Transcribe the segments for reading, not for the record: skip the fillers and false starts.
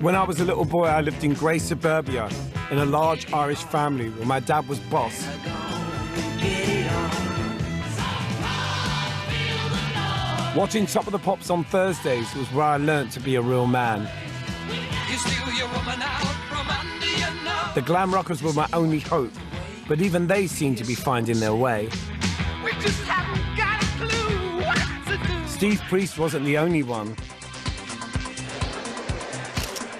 When I was a little boy, I lived in grey Suburbia in a large Irish family where my dad was boss. Watching Top of the Pops on Thursdays was where I learnt to be a real man. The glam rockers were my only hope, but even they seemed to be finding their way. We just haven't got a clue what to do. Steve Priest wasn't the only one.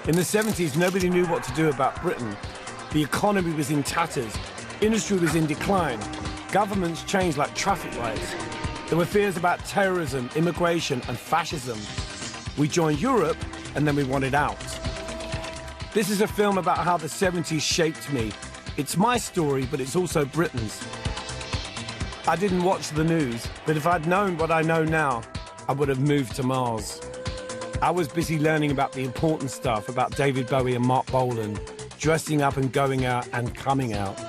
In the 70s, nobody knew what to do about Britain. The economy was in tatters, industry was in decline, governments changed like traffic lights. There were fears about terrorism, immigration, and fascism. We joined Europe, and then we wanted out. This is a film about how the 70s shaped me. It's my story, but it's also Britain's. I didn't watch the news, but if I'd known what I know now, I would have moved to Mars. I was busy learning about the important stuff, about David Bowie and Mark Bolan, dressing up and going out and coming out,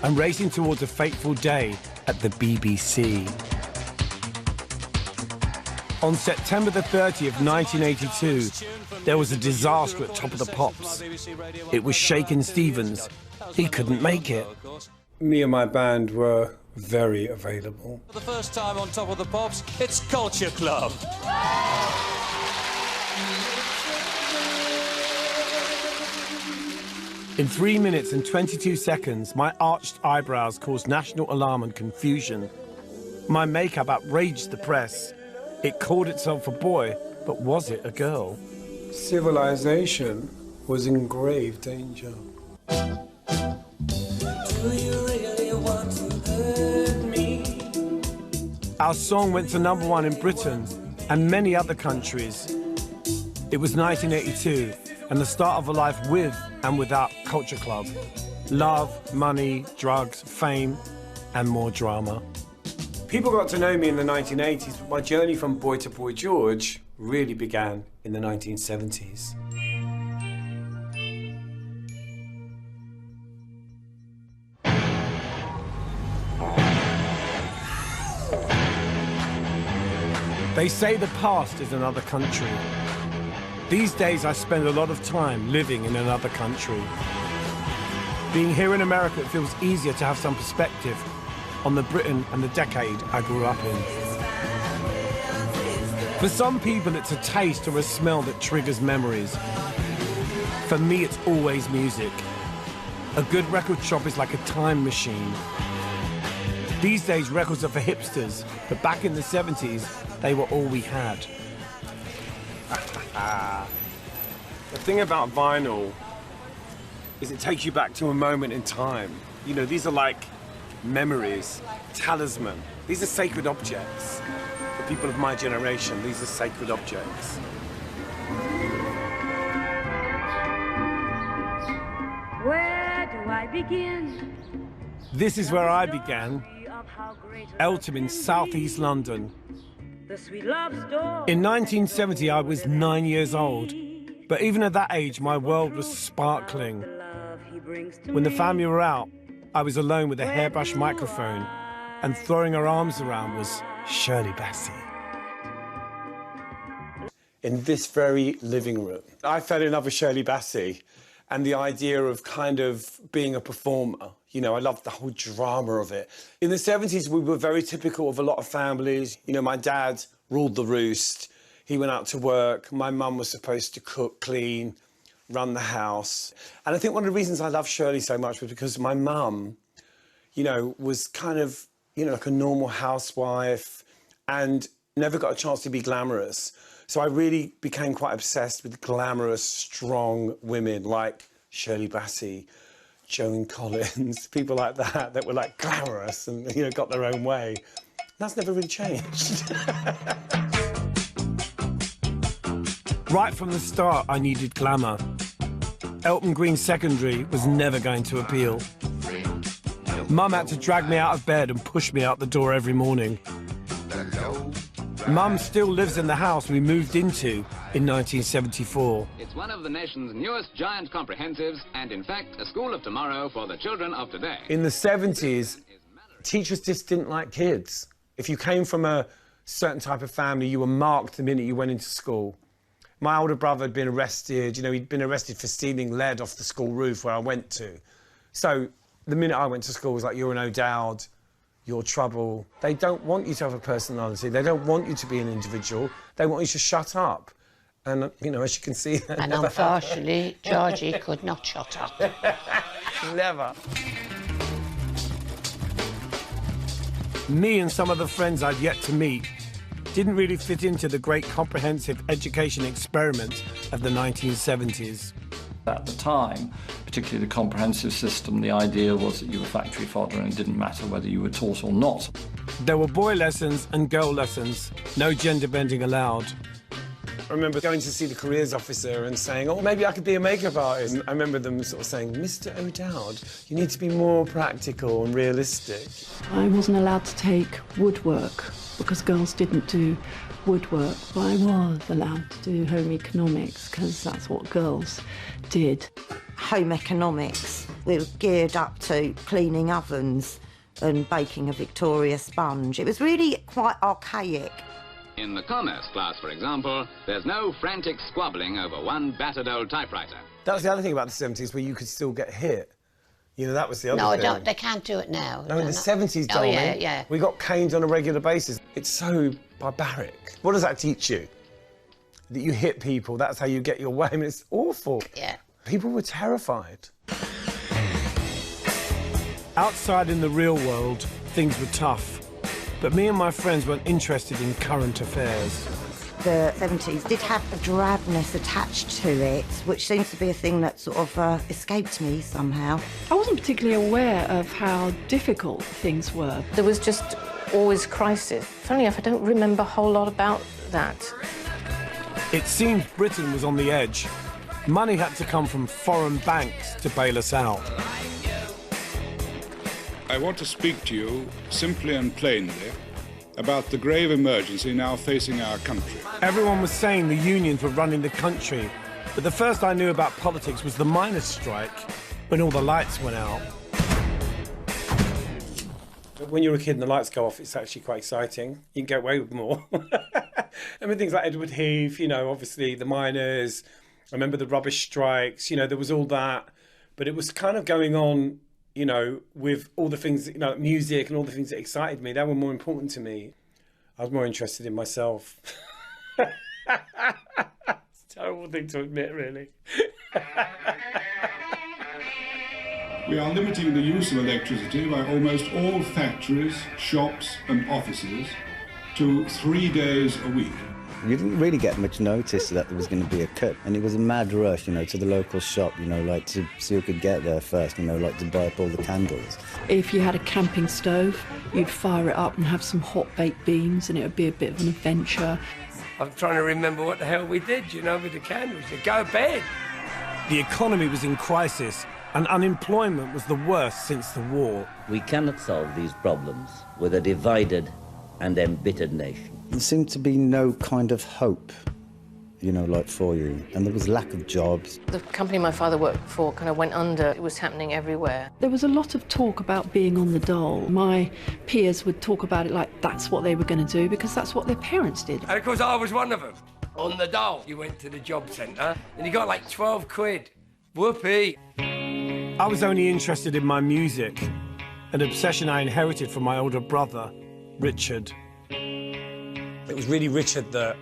and racing towards a fateful day at the BBC. On September the 30th, 1982, there was a disaster at Top of the Pops. It was Shakin' Stevens. He couldn't make it. Me and my band were very available. For the first time on Top of the Pops, it's Culture Club. In 3 minutes and 22 seconds, my arched eyebrows caused national alarm and confusion. My makeup outraged the press. It called itself a boy, but was it a girl? Civilization was in grave danger. Do you really want to hurt me? Our song went to #1 in Britain and many other countries. It was 1982 and the start of a life with and without Culture Club. Love, money, drugs, fame, and more drama. People got to know me in the 1980s, but my journey from boy to Boy George really began in the 1970s. They say the past is another country. These days, I spend a lot of time living in another country. Being here in America, it feels easier to have some perspective on the Britain and the decade I grew up in. For some people, it's a taste or a smell that triggers memories. For me, it's always music. A good record shop is like a time machine. These days, records are for hipsters, but back in the 70s, they were all we had. The thing about vinyl is it takes you back to a moment in time. You know, these are like memories, talisman. These are sacred objects. For people of my generation, these are sacred objects. Where do I begin? This is where I began. Eltham in southeast London. In 1970, I was 9 years old. But even at that age, my world was sparkling. When the family were out, I was alone with a hairbrush microphone, and throwing her arms around was Shirley Bassey. In this very living room, I fell in love with Shirley Bassey and the idea of kind of being a performer. You know, I loved the whole drama of it. In the 70s, we were very typical of a lot of families. You know, my dad ruled the roost. He went out to work. My mum was supposed to cook, clean, run the house. And I think one of the reasons I loved Shirley so much was because my mum, you know, was kind of, you know, like a normal housewife and never got a chance to be glamorous. So I really became quite obsessed with glamorous, strong women like Shirley Bassey, Joan Collins, people like that, that were like glamorous and, you know, got their own way. That's never really changed. Right from the start, I needed glamour. Elton Green Secondary was never going to appeal. Mum had to drag me out of bed and push me out the door every morning. Mum still lives in the house we moved into in 1974. It's one of the nation's newest giant comprehensives, and in fact, a school of tomorrow for the children of today. In the 70s, teachers just didn't like kids. If you came from a certain type of family, you were marked the minute you went into school. My older brother had been arrested, you know, he'd been arrested for stealing lead off the school roof where I went to. So the minute I went to school, it was like, you're an O'Dowd, you're trouble. They don't want you to have a personality. They don't want you to be an individual. They want you to shut up. And, you know, as you can see... And unfortunately, Georgie could not shut up. Never. Me and some of the friends I'd yet to meet didn't really fit into the great comprehensive education experiment of the 1970s. At the time, particularly the comprehensive system, the idea was that you were factory fodder and it didn't matter whether you were taught or not. There were boy lessons and girl lessons, no gender bending allowed. I remember going to see the careers officer and saying, oh, maybe I could be a makeup artist. And I remember them sort of saying, Mr. O'Dowd, you need to be more practical and realistic. I wasn't allowed to take woodwork because girls didn't do woodwork, but I was allowed to do home economics because that's what girls did. Home economics, we were geared up to cleaning ovens and baking a Victoria sponge. It was really quite archaic. In the commerce class, for example, there's no frantic squabbling over one battered old typewriter. That was the other thing about the 70s, where you could still get hit. You know, that was the other thing. No, they can't do it now. No, in the 70s, darling, yeah. we got caned on a regular basis. It's so barbaric. What does that teach you? That you hit people, that's how you get your way. I mean, it's awful. Yeah. People were terrified. Outside in the real world, things were tough. But me and my friends weren't interested in current affairs. The 70s did have a drabness attached to it, which seems to be a thing that sort of escaped me somehow. I wasn't particularly aware of how difficult things were. There was just always crisis. Funny enough, I don't remember a whole lot about that. It seemed Britain was on the edge. Money had to come from foreign banks to bail us out. I want to speak to you simply and plainly about the grave emergency now facing our country. Everyone was saying the unions were running the country, but the first I knew about politics was the miners' strike, when all the lights went out. When you're a kid and the lights go off, it's actually quite exciting. You can get away with more. I mean, things like Edward Heath, you know, obviously the miners. I remember the rubbish strikes, you know, there was all that. But it was kind of going on, you know, with all the things, you know, music and all the things that excited me. That were more important to me. I was more interested in myself. It's a terrible thing to admit, really. We are limiting the use of electricity by almost all factories, shops and offices to 3 days a week. You didn't really get much notice that there was going to be a cut, and it was a mad rush, you know, to the local shop, you know, like to see who could get there first, you know, like to buy up all the candles. If you had a camping stove, you'd fire it up and have some hot baked beans, and it would be a bit of an adventure. I'm trying to remember what the hell we did, you know, with the candles. You go to bed. The economy was in crisis, and unemployment was the worst since the war. We cannot solve these problems with a divided and embittered nation. There seemed to be no kind of hope, you know, like for you, and there was lack of jobs. The company my father worked for kind of went under. It was happening everywhere. There was a lot of talk about being on the dole. My peers would talk about it like that's what they were going to do because that's what their parents did. And of course I was one of them. On the dole. You went to the job centre and you got like 12 quid. Whoopee. I was only interested in my music, an obsession I inherited from my older brother, Richard. It was really Richard that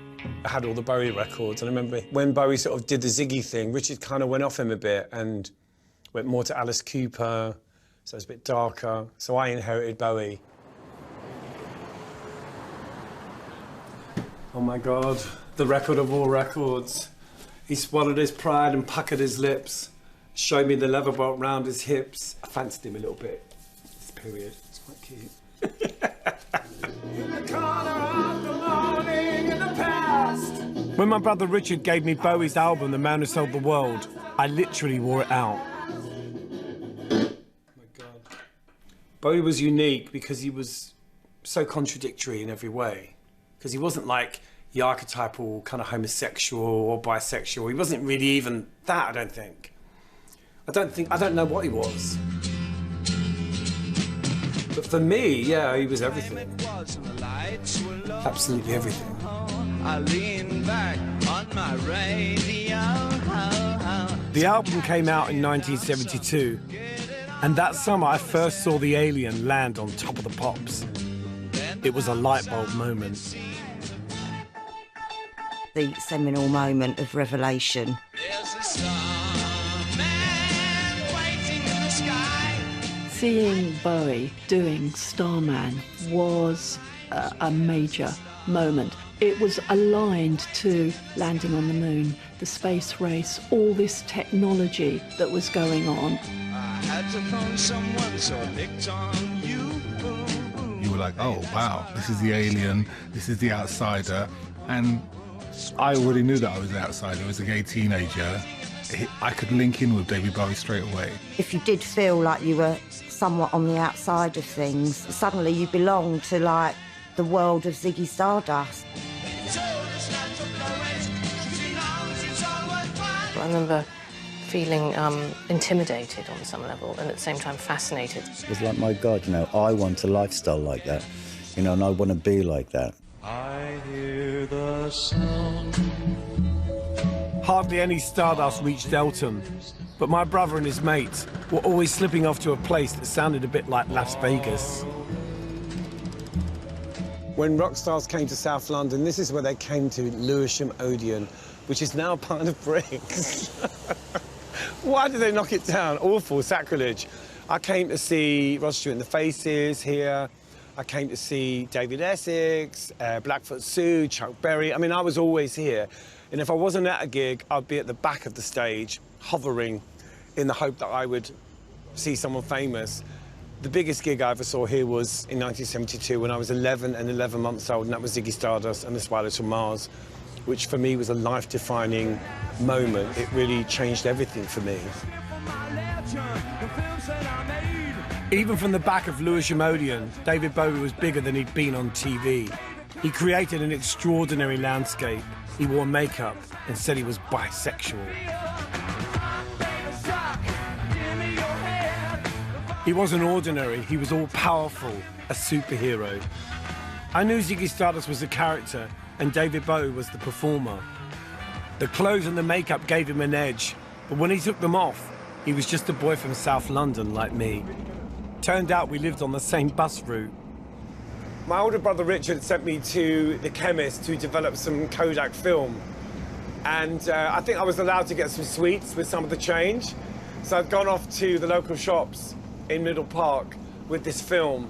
had all the Bowie records, and I remember when Bowie sort of did the Ziggy thing, Richard kind of went off him a bit and went more to Alice Cooper, so it was a bit darker, so I inherited Bowie. Oh my God, the record of all records. He swallowed his pride and puckered his lips, showed me the leather belt round his hips. I fancied him a little bit, this period. It's quite cute. When my brother Richard gave me Bowie's album, The Man Who Sold the World, I literally wore it out. Oh my God. Bowie was unique because he was so contradictory in every way. Because he wasn't like the archetypal kind of homosexual or bisexual. He wasn't really even that, I don't think. I don't know what he was. But for me, yeah, he was everything. Absolutely everything. I lean back on my radio. The album came out in 1972, and that summer I first saw the alien land on Top of the Pops. It was a light bulb moment. The seminal moment of revelation. There's a starman waiting in the sky. Seeing Bowie doing Starman was a major moment. It was aligned to landing on the moon, the space race, all this technology that was going on. I had to phone someone, so I picked on you. You were like, oh, wow, this is the alien, this is the outsider. And I already knew that I was the outsider. I was a gay teenager. I could link in with David Bowie straight away. If you did feel like you were somewhat on the outside of things, suddenly you belonged to, like, the world of Ziggy Stardust. I remember feeling intimidated on some level and at the same time fascinated. It was like, my God, you know, I want a lifestyle like that, you know, and I want to be like that. I hear the sound. Hardly any Stardust reached Elton, but my brother and his mates were always slipping off to a place that sounded a bit like Las Vegas. When rock stars came to South London, this is where they came to Lewisham Odeon, which is now part of bricks. Why did they knock it down? Awful, sacrilege. I came to see Rod Stewart and the Faces here. I came to see David Essex, Blackfoot Sue, Chuck Berry. I mean, I was always here. And if I wasn't at a gig, I'd be at the back of the stage, hovering in the hope that I would see someone famous. The biggest gig I ever saw here was in 1972 when I was 11 and 11 months old, and that was Ziggy Stardust and the Spiders from Mars, which for me was a life-defining moment. It really changed everything for me. Even from the back of Lewisham Odeon, David Bowie was bigger than he'd been on TV. He created an extraordinary landscape. He wore makeup and said he was bisexual. He wasn't ordinary, he was all-powerful, a superhero. I knew Ziggy Stardust was a character and David Bowie was the performer. The clothes and the makeup gave him an edge, but when he took them off, he was just a boy from South London like me. Turned out we lived on the same bus route. My older brother Richard sent me to the chemist to develop some Kodak film. And I think I was allowed to get some sweets with some of the change. So I'd gone off to the local shops in Middle Park with this film.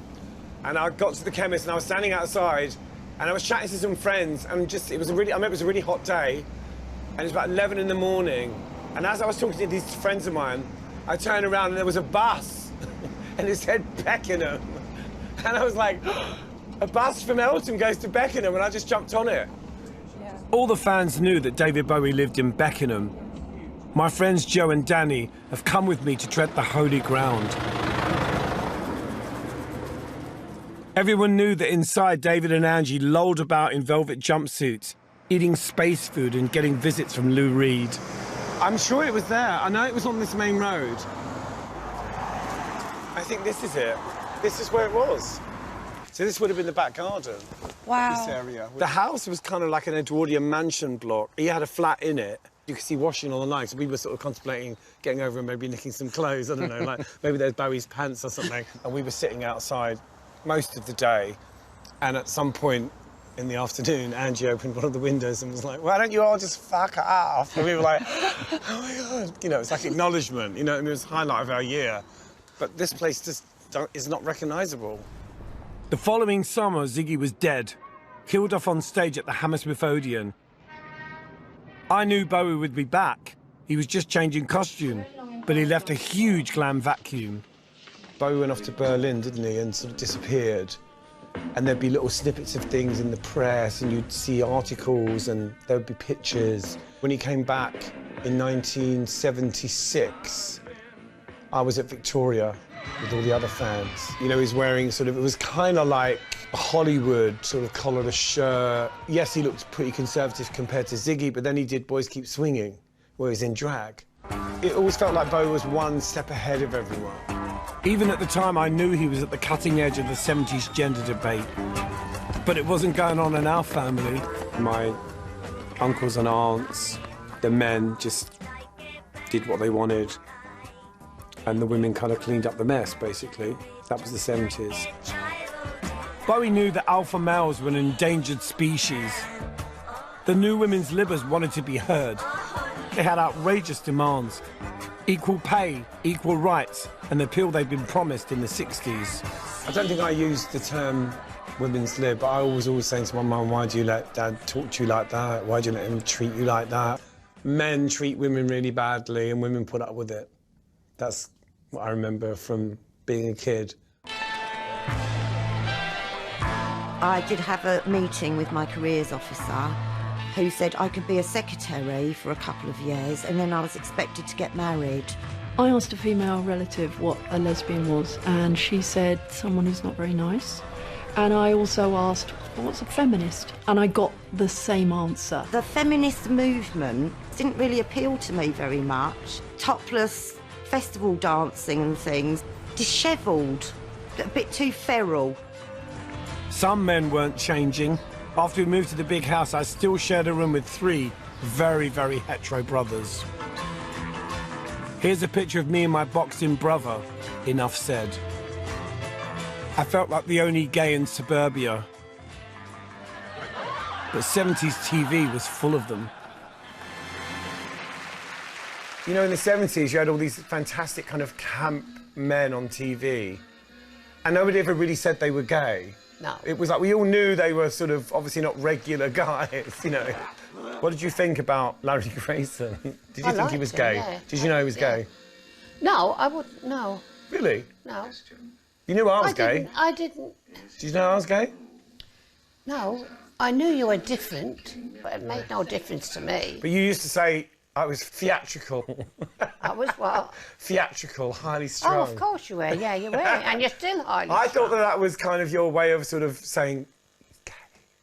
And I got to the chemist and I was standing outside and I was chatting to some friends and just, it was a really hot day. And it was about 11 in the morning. And as I was talking to these friends of mine, I turned around and there was a bus and it said Beckenham. And I was like, a bus from Elton goes to Beckenham, and I just jumped on it. Yeah. All the fans knew that David Bowie lived in Beckenham. My friends Joe and Danny have come with me to tread the holy ground. Everyone knew that inside David and Angie lolled about in velvet jumpsuits, eating space food and getting visits from Lou Reed. I'm sure it was there. I know it was on this main road. I think this is it. This is where it was. So this would have been the back garden. Wow. This area. The house was kind of like an Edwardian mansion block. He had a flat in it. You could see washing on the line. So we were sort of contemplating getting over and maybe nicking some clothes. I don't know, like maybe there's Bowie's pants or something. And we were sitting outside most of the day. And at some point in the afternoon, Angie opened one of the windows and was like, why don't you all just fuck off? And we were like, oh my God. You know, it's like acknowledgement, you know, and it was the highlight of our year. But this place just is not recognisable. The following summer, Ziggy was dead, killed off on stage at the Hammersmith Odeon. I knew Bowie would be back. He was just changing costume, but he left a huge glam vacuum. Bowie went off to Berlin, didn't he, and sort of disappeared. And there'd be little snippets of things in the press, and you'd see articles, and there would be pictures. When he came back in 1976, I was at Victoria with all the other fans. You know, he was wearing sort of, it was kind of like a Hollywood sort of collared shirt. Yes, he looked pretty conservative compared to Ziggy, but then he did Boys Keep Swinging, where he's in drag. It always felt like Bowie was one step ahead of everyone. Even at the time, I knew he was at the cutting edge of the 70s gender debate. But it wasn't going on in our family. My uncles and aunts. The men just did what they wanted, and the women kind of cleaned up the mess, basically. That was the 70s. Bowie knew that alpha males were an endangered species. The new women's libbers wanted to be heard. They had outrageous demands. Equal pay, equal rights, and the appeal they'd been promised in the 60s. I don't think I used the term women's lib, but I was always saying to my mum, why do you let Dad talk to you like that? Why do you let him treat you like that? Men treat women really badly and women put up with it. That's what I remember from being a kid. I did have a meeting with my careers officer who said I could be a secretary for a couple of years and then I was expected to get married. I asked a female relative what a lesbian was, and she said someone who's not very nice. And I also asked, what's a feminist? And I got the same answer. The feminist movement didn't really appeal to me very much. Topless festival dancing and things, dishevelled, a bit too feral. Some men weren't changing. After we moved to the big house, I still shared a room with 3 very, very hetero brothers. Here's a picture of me and my boxing brother. Enough said. I felt like the only gay in Suburbia. But 70s TV was full of them. You know, in the 70s, you had all these fantastic kind of camp men on TV, and nobody ever really said they were gay. No. It was like we all knew they were sort of obviously not regular guys, you know. What did you think about Larry Grayson? Did you think he was gay? Yeah. Did you know he was gay? No, I wouldn't. No. Really? No. You knew I was gay? I didn't. Did you know I was gay? No. I knew you were different, but it made no difference to me. But you used to say I was theatrical. I was what? Theatrical, highly strung. Oh, of course you were. Yeah, you were. And you're still highly I strung. thought that was kind of your way of sort of saying...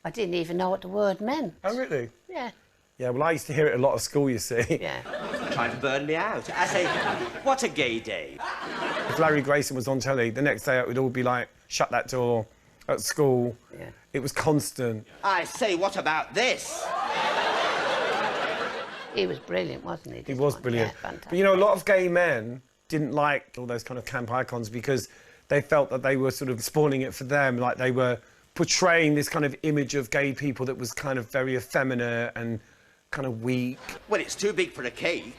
I didn't even know what the word meant. Oh, really? Yeah. Yeah, well, I used to hear it a lot at school, you see. Yeah. Trying to burn me out. I say, what a gay day. If Larry Grayson was on telly, the next day it would all be like, shut that door at school. Yeah. It was constant. I say, what about this? He was brilliant, wasn't he? He was brilliant. Yeah, fantastic. But, you know, a lot of gay men didn't like all those kind of camp icons because they felt that they were sort of spawning it for them, like they were portraying this kind of image of gay people that was kind of very effeminate and kind of weak. Well, it's too big for a cake.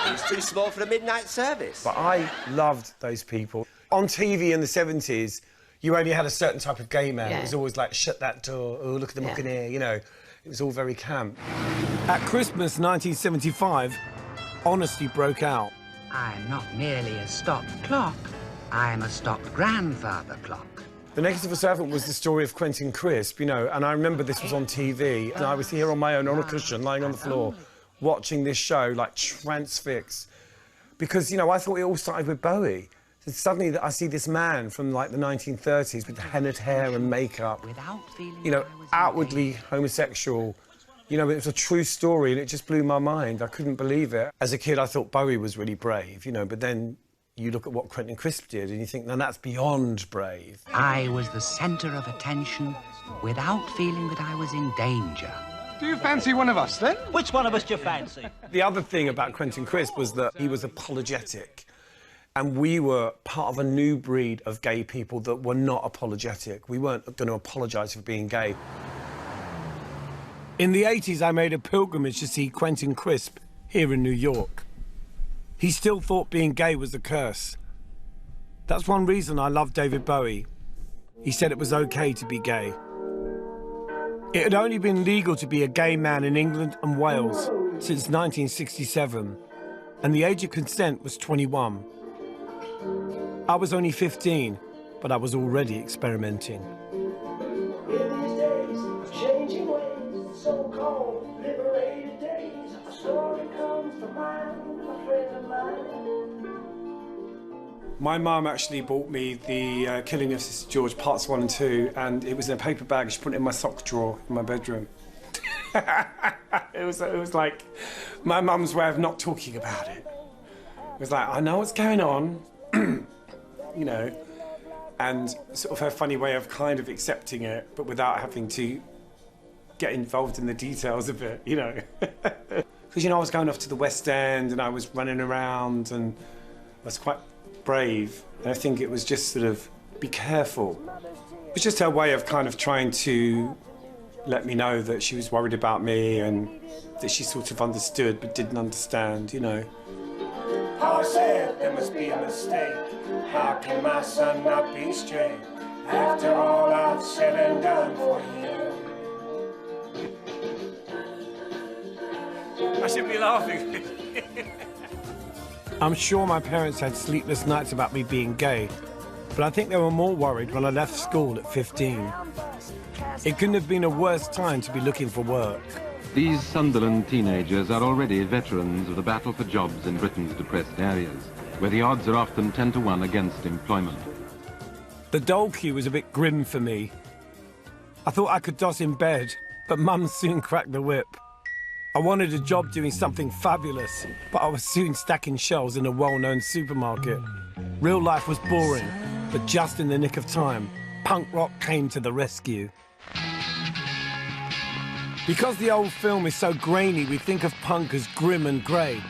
It's too small for a midnight service. But I loved those people. On TV in the 70s, you only had a certain type of gay man. Yeah. It was always like, shut that door, oh, look at the buccaneer, you know. It was all very camp. At Christmas 1975, honesty broke out. I'm not merely a stopped clock, I'm a stopped grandfather clock. The Negative for Servant was the story of Quentin Crisp, you know, and I remember this was on TV, and I was here on my own on a cushion, lying on the floor, watching this show, like transfixed. Because, you know, I thought it all started with Bowie. So suddenly I see this man from, like, the 1930s with hennaed hair and makeup, you know, outwardly homosexual. You know, it was a true story, and it just blew my mind. I couldn't believe it. As a kid, I thought Bowie was really brave, you know, but then you look at what Quentin Crisp did, and you think, no, that's beyond brave. I was the centre of attention without feeling that I was in danger. Do you fancy one of us, then? Which one of us do you fancy? The other thing about Quentin Crisp was that he was apologetic, and we were part of a new breed of gay people that were not apologetic. We weren't going to apologise for being gay. In the 80s, I made a pilgrimage to see Quentin Crisp here in New York. He still thought being gay was a curse. That's one reason I love David Bowie. He said it was okay to be gay. It had only been legal to be a gay man in England and Wales since 1967, and the age of consent was 21. I was only 15, but I was already experimenting. My mum actually bought me the Killing of Sister George Parts 1 and 2, and it was in a paper bag. She put it in my sock drawer in my bedroom. It was like my mum's way of not talking about it. It was like, I know what's going on, you know, and sort of her funny way of kind of accepting it, but without having to get involved in the details a bit, you know. Because, you know, I was going off to the West End and I was running around and I was quite brave. And I think it was just sort of, be careful. It was just her way of kind of trying to let me know that she was worried about me and that she sort of understood but didn't understand, you know. How I said there must be a mistake. How can my son not be straight? After all I've said and done for him. I should be laughing. I'm sure my parents had sleepless nights about me being gay, but I think they were more worried when I left school at 15. It couldn't have been a worse time to be looking for work. These Sunderland teenagers are already veterans of the battle for jobs in Britain's depressed areas, where the odds are often 10 to 1 against employment. The dole queue was a bit grim for me. I thought I could doss in bed, but Mum soon cracked the whip. I wanted a job doing something fabulous, but I was soon stacking shelves in a well-known supermarket. Real life was boring, but just in the nick of time, punk rock came to the rescue. Because the old film is so grainy, we think of punk as grim and grey.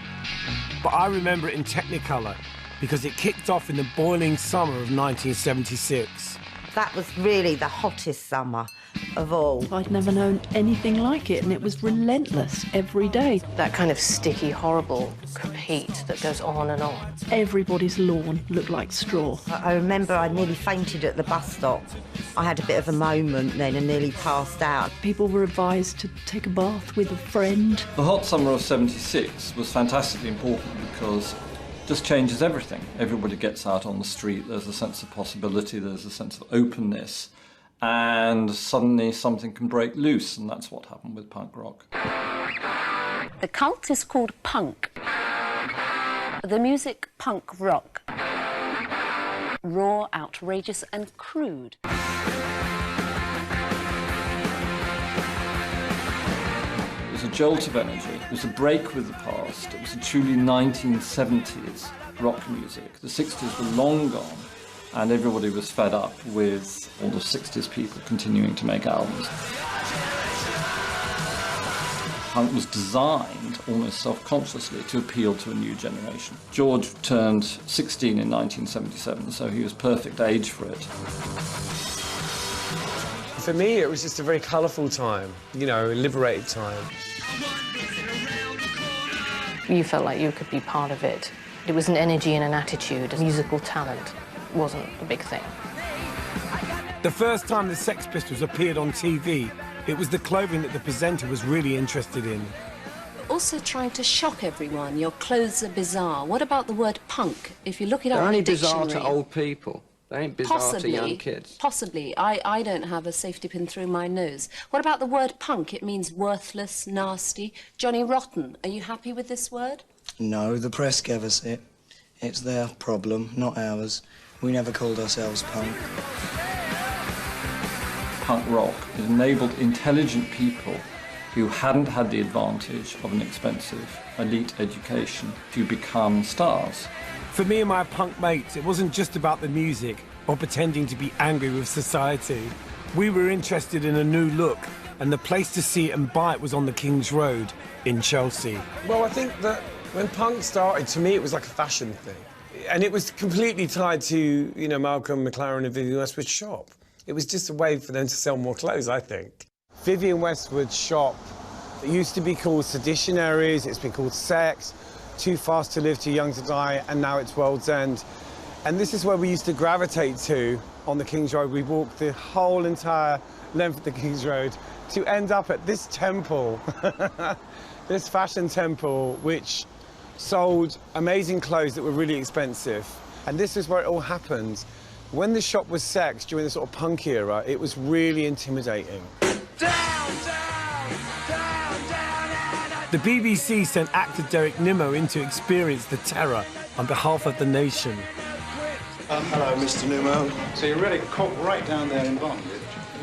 But I remember it in Technicolor, because it kicked off in the boiling summer of 1976. That was really the hottest summer of all. I'd never known anything like it, and it was relentless every day. That kind of sticky, horrible repeat that goes on and on. Everybody's lawn looked like straw. I remember I nearly fainted at the bus stop. I had a bit of a moment then and nearly passed out. People were advised to take a bath with a friend. The hot summer of '76 was fantastically important because it just changes everything. Everybody gets out on the street, there's a sense of possibility, there's a sense of openness, and suddenly something can break loose, and that's what happened with punk rock. The cult is called punk. The music, punk rock. Raw, outrageous and crude. It was a jolt of energy, it was a break with the past, it was a truly 1970s rock music. The 60s were long gone, and everybody was fed up with all the 60s people continuing to make albums. Punk was designed, almost self-consciously, to appeal to a new generation. George turned 16 in 1977, so he was perfect age for it. For me, it was just a very colourful time, you know, a liberated time. You felt like you could be part of it. It was an energy and an attitude. A musical talent wasn't a big thing. The first time the Sex Pistols appeared on TV, it was the clothing that the presenter was really interested in. Also trying to shock everyone. Your clothes are bizarre. What about the word punk? If you look it up They're in only the dictionary... bizarre to old people. They ain't bizarre to young kids. Possibly. I don't have a safety pin through my nose. What about the word punk? It means worthless, nasty. Johnny Rotten, are you happy with this word? No, the press gave us it. It's their problem, not ours. We never called ourselves punk. Punk rock enabled intelligent people who hadn't had the advantage of an expensive elite education to become stars. For me and my punk mates, it wasn't just about the music or pretending to be angry with society. We were interested in a new look, and the place to see it and buy it was on the King's Road in Chelsea. Well, I think that when punk started, to me, it was like a fashion thing. And it was completely tied to, you know, Malcolm McLaren and Vivienne Westwood's shop. It was just a way for them to sell more clothes, I think. Vivienne Westwood's shop, it used to be called Seditionaries, it's been called Sex, Too Fast to Live, Too Young to Die, and now it's World's End. And this is where we used to gravitate to on the King's Road. We walked the whole entire length of the King's Road to end up at this temple, this fashion temple, which sold amazing clothes that were really expensive. And this is where it all happened. When the shop was Sex during the sort of punk era, it was really intimidating. The BBC sent actor Derek Nimmo in to experience the terror on behalf of the nation. Hello, Mr. Nimmo. So you're really caught right down there in bondage?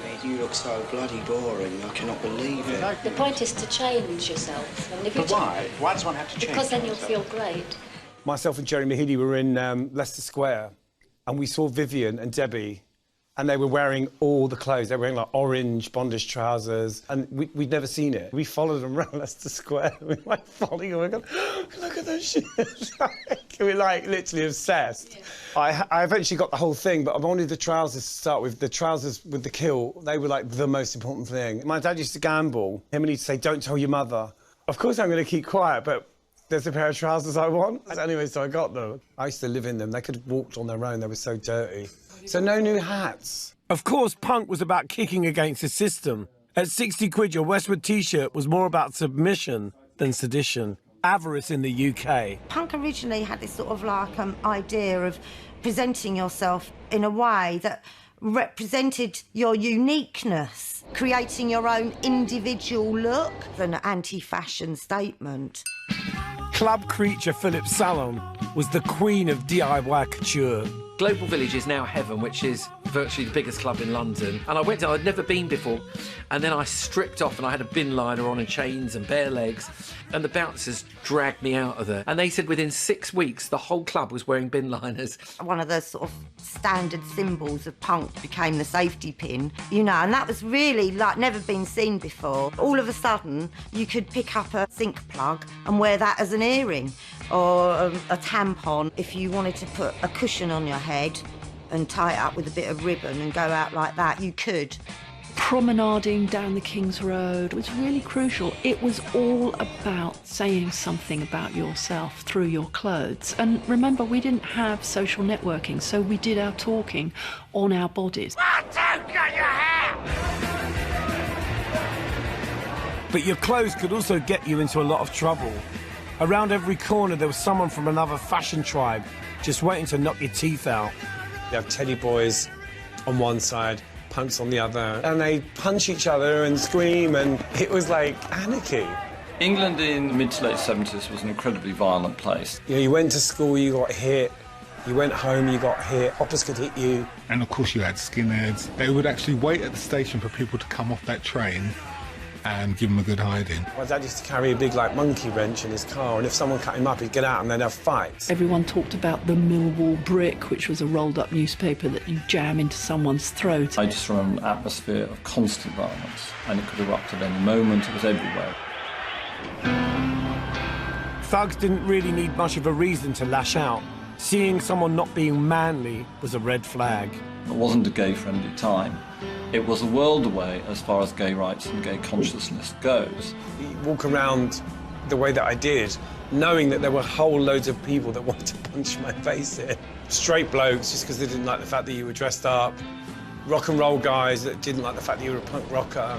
Mate, you look so bloody boring. I cannot believe it. The point is to change yourself. And if But why? Why does one have to change? Because then you'll feel great. Myself and Jerry Mahidi were in Leicester Square, and we saw Vivienne and Debbie And they were wearing all the clothes. They were wearing like orange bondage trousers, and we'd never seen it. We followed them around Leicester Square. We were like following them. We were going, look at those shoes. We were like literally obsessed. Yeah. I eventually got the whole thing, but I wanted the trousers to start with. The trousers with the kill, they were like the most important thing. My dad used to gamble. Him and he'd say, don't tell your mother. Of course I'm going to keep quiet, but there's a pair of trousers I want. Anyway, so I got them. I used to live in them. They could have walked on their own. They were so dirty. So no new hats. Of course, punk was about kicking against the system. At 60 quid, your Westwood T-shirt was more about submission than sedition. Avarice in the UK. Punk originally had this sort of like idea of presenting yourself in a way that represented your uniqueness, creating your own individual look, an anti-fashion statement. Club creature Philip Salon was the queen of DIY couture. Global Village is now Heaven, which is virtually the biggest club in London. And I went to, I'd never been before, and then I stripped off and I had a bin liner on and chains and bare legs, and the bouncers dragged me out of there. And they said within 6 weeks, the whole club was wearing bin liners. One of the sort of standard symbols of punk became the safety pin, you know, and that was really like never been seen before. All of a sudden, you could pick up a zinc plug and wear that as an earring, or a tampon. If you wanted to put a cushion on your head and tie it up with a bit of ribbon and go out like that, you could. Promenading down the King's Road was really crucial. It was all about saying something about yourself through your clothes. And remember, we didn't have social networking, so we did our talking on our bodies. But your clothes could also get you into a lot of trouble. Around every corner, there was someone from another fashion tribe just waiting to knock your teeth out. You have teddy boys on one side, punks on the other, and they punch each other and scream, and it was like anarchy. England in the mid to late 70s was an incredibly violent place. You know, you went to school, you got hit. You went home, you got hit. Hoppers could hit you. And of course you had skinheads. They would actually wait at the station for people to come off that train and give them a good hiding. My dad used to carry a big, like, monkey wrench in his car, and if someone cut him up, he'd get out and they'd have fights. Everyone talked about the Millwall brick, which was a rolled-up newspaper that you jam into someone's throat. I just remember an atmosphere of constant violence, and it could erupt at any moment. It was everywhere. Thugs didn't really need much of a reason to lash out. Seeing someone not being manly was a red flag. It wasn't a gay-friendly time. It was a world away as far as gay rights and gay consciousness goes. You walk around the way that I did, knowing that there were whole loads of people that wanted to punch my face in. Straight blokes, just because they didn't like the fact that you were dressed up. Rock and roll guys that didn't like the fact that you were a punk rocker.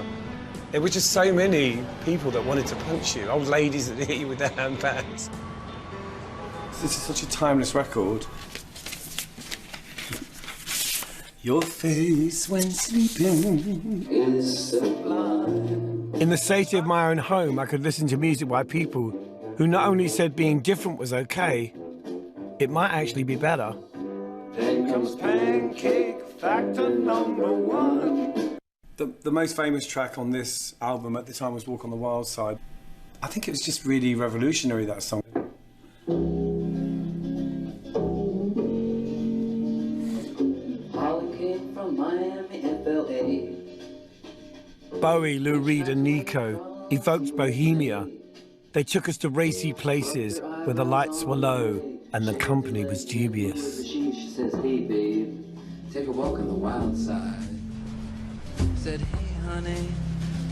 There were just so many people that wanted to punch you. Old ladies that hit you with their handbags. This is such a timeless record. Your face when sleeping is sublime. In the safety of my own home, I could listen to music by people who not only said being different was okay, it might actually be better. Then comes Pancake Factor #1. The most famous track on this album at the time was Walk on the Wild Side. I think it was just really revolutionary, that song. Bowie, Lou Reed and Nico evoked bohemia. They took us to racy places where the lights were low and the company was dubious. She says, hey babe, take a walk on the wild side. Said, hey honey,